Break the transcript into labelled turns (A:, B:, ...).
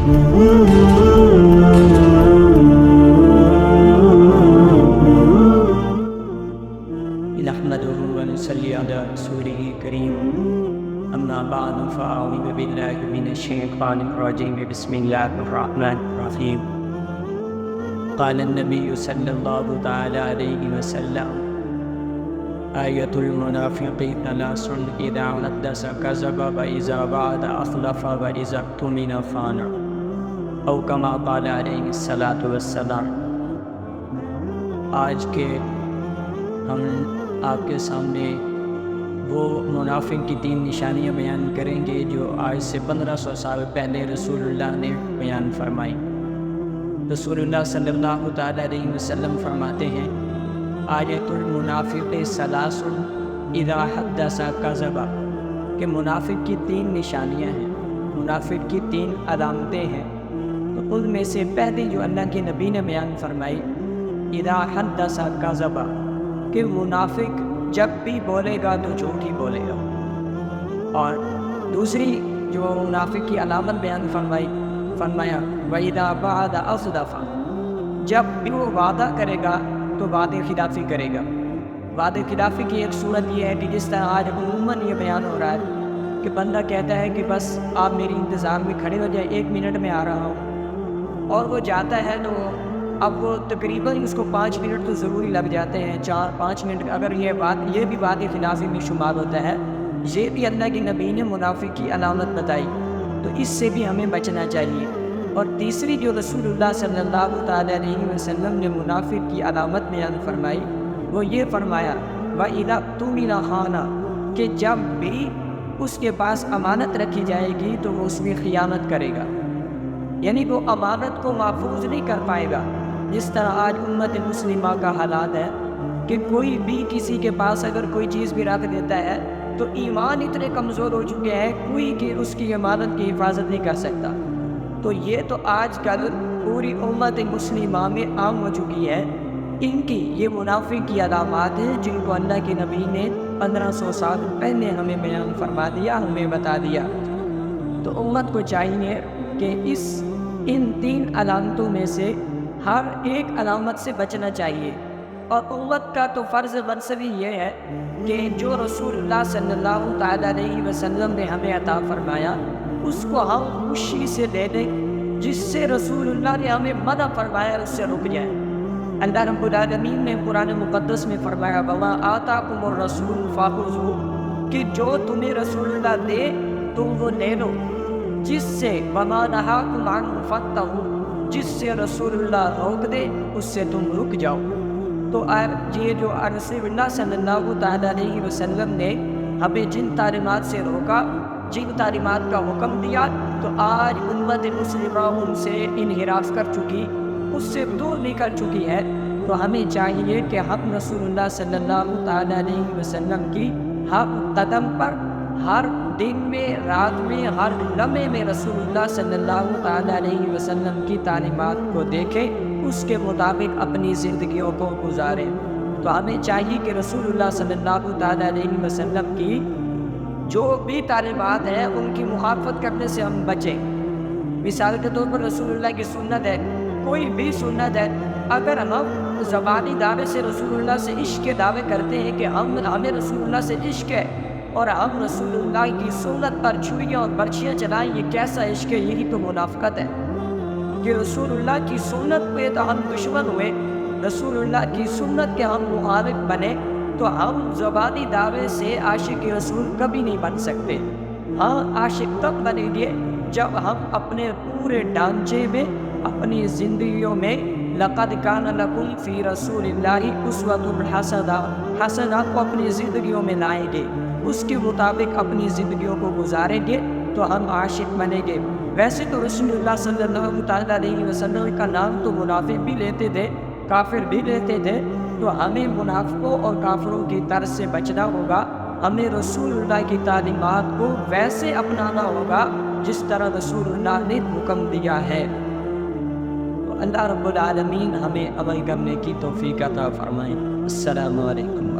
A: نحمده ونصلي على رسوله الكريم أما بعد فأعوذ بالله من الشيطان الرجيم بسم الله الرحمن الرحيم قال النبي صلى الله تعالى عليه وسلم آية المنافق ثلاث إذا حدث كذب وإذا وعد أخلف وإذا اؤتمن خان أو كما قال عليه الصلاة والسلام۔ آج کے ہم آپ کے سامنے وہ منافق کی 3 نشانیاں بیان کریں گے جو آج سے 1500 سال پہلے رسول اللہ نے بیان فرمائی۔ رسول اللہ صلی اللہ تعالیٰ علیہ وسلم فرماتے ہیں آیۃ المنافق ثلاث اذا حدث کذب، کہ منافق کی 3 نشانیاں ہیں، منافق کی 3 علامتیں ہیں۔ تو ان میں سے پہلی جو اللہ کے نبی نے بیان فرمائی اذا حدث کذب، کہ منافق جب بھی بولے گا تو جھوٹ ہی بولے گا۔ اور دوسری جو منافق کی علامت بیان فرمایا وَإِذَا وَعَدَ أَصْدَفَ، جب بھی وہ وعدہ کرے گا تو وعدے خلافی کرے گا۔ وعدے خلافی کی ایک صورت یہ ہے کہ جس طرح آج عموماً یہ بیان ہو رہا ہے کہ بندہ کہتا ہے کہ بس آپ میری انتظار میں کھڑے ہو جائیں، 1 منٹ میں آ رہا ہوں، اور وہ جاتا ہے تو اب وہ تقریباً اس کو 5 منٹ تو ضروری لگ جاتے ہیں، 4-5 منٹ۔ اگر یہ بھی بات خلافی میں شمار ہوتا ہے، یہ بھی اللہ کے نبی نے منافق کی علامت بتائی، تو اس سے بھی ہمیں بچنا چاہیے۔ اور تیسری جو رسول اللہ صلی اللہ تعالیٰ علیہ وسلم نے منافق کی علامت بیان فرمائی وہ یہ فرمایا وَإِذَا اؤْتُمِنَ خَانَ، کہ جب بھی اس کے پاس امانت رکھی جائے گی تو وہ اس میں خیانت کرے گا، یعنی وہ امانت کو محفوظ نہیں کر پائے گا۔ جس طرح آج امت مسلمہ کا حالات ہے کہ کوئی بھی کسی کے پاس اگر کوئی چیز بھی رکھ دیتا ہے تو ایمان اتنے کمزور ہو چکے ہیں کوئی کہ اس کی امانت کی حفاظت نہیں کر سکتا۔ تو یہ تو آج کل پوری امت مسلمہ میں عام ہو چکی ہے۔ ان کی یہ منافق کی علامات ہیں جن کو اللہ کے نبی نے 1500 سال پہلے ہمیں بیان فرما دیا، ہمیں بتا دیا۔ تو امت کو چاہیے کہ ان 3 علامتوں میں سے ہر ایک علامت سے بچنا چاہیے۔ اور امت کا تو فرض منصبی یہ ہے کہ جو رسول اللہ صلی اللہ تعالیٰ علیہ وسلم نے ہمیں عطا فرمایا اس کو ہم خوشی سے دے دیں، جس سے رسول اللہ نے ہمیں منع فرمایا اس سے رک جائیں۔ اللہ رب العالمین نے قرآن مقدس میں فرمایا وَمَا آتَاكُمُ الرَّسُولُ فَخُذُوهُ، کہ جو تمہیں رسول اللہ دے تم وہ لے لو، جس سے وَمَا نَهَاكُمْ عَنْهُ فَانتَهُوا، جس سے رسول اللہ روک دے اس سے تم رک جاؤ۔ تو یہ جو رسول اللہ صلی اللہ تعالیٰ علیہ وسلم نے ہمیں جن تعلیمات سے روکا، جن تعلیمات کا حکم دیا، تو آج امت مسلمہ ان سے انحراف کر چکی، اس سے دور نکل چکی ہے۔ تو ہمیں چاہیے کہ ہم رسول اللہ صلی اللہ تعالیٰ علیہ وسلم کی ہر قدم پر، ہر دن میں، رات میں، ہر لمحے میں رسول اللہ صلی اللہ تعالیٰ علیہ وسلم کی تعلیمات کو دیکھیں، اس کے مطابق اپنی زندگیوں کو گزاریں۔ تو ہمیں چاہیے کہ رسول اللہ صلی اللہ تعالیٰ علیہ وسلم کی جو بھی تعلیمات ہیں ان کی مخالفت کرنے سے ہم بچیں۔ مثال کے طور پر رسول اللہ کی سنت ہے، کوئی بھی سنت ہے، اگر ہم زبانی دعوے سے رسول اللہ سے عشق کے دعوے کرتے ہیں کہ ہمیں رسول اللہ سے عشق ہے، اور ہم رسول اللہ کی سنت پر چھریاں اور برچیاں چلائیں، یہ کیسا عشق ہے؟ یہی تو منافقت ہے کہ رسول اللہ کی سنت پہ تو ہم دشمن ہوئے، رسول اللہ کی سنت کے ہم مخالف بنے، تو ہم زبانی دعوے سے عاشق رسول کبھی نہیں بن سکتے۔ ہاں عاشق تب بنیں گے جب ہم اپنے پورے ڈھانچے میں، اپنی زندگیوں میں لَقَدْ كَانَ لَكُمْ فِي رَسُولِ اللَّهِ أُسْوَةٌ حَسَنَةٌ کو اپنی زندگیوں میں لائیں گے، اس کے مطابق اپنی زندگیوں کو گزاریں گے تو ہم عاشق بنیں گے۔ ویسے تو رسول اللہ صلی اللہ تعالیٰ علیہ وسلم کا نام تو منافق بھی لیتے تھے، کافر بھی لیتے تھے، تو ہمیں منافقوں اور کافروں کی طرز سے بچنا ہوگا۔ ہمیں رسول اللہ کی تعلیمات کو ویسے اپنانا ہوگا جس طرح رسول اللہ نے حکم دیا ہے۔ تو اللہ رب العالمین ہمیں عمل کرنے کی توفیق عطا فرمائے۔ السلام علیکم۔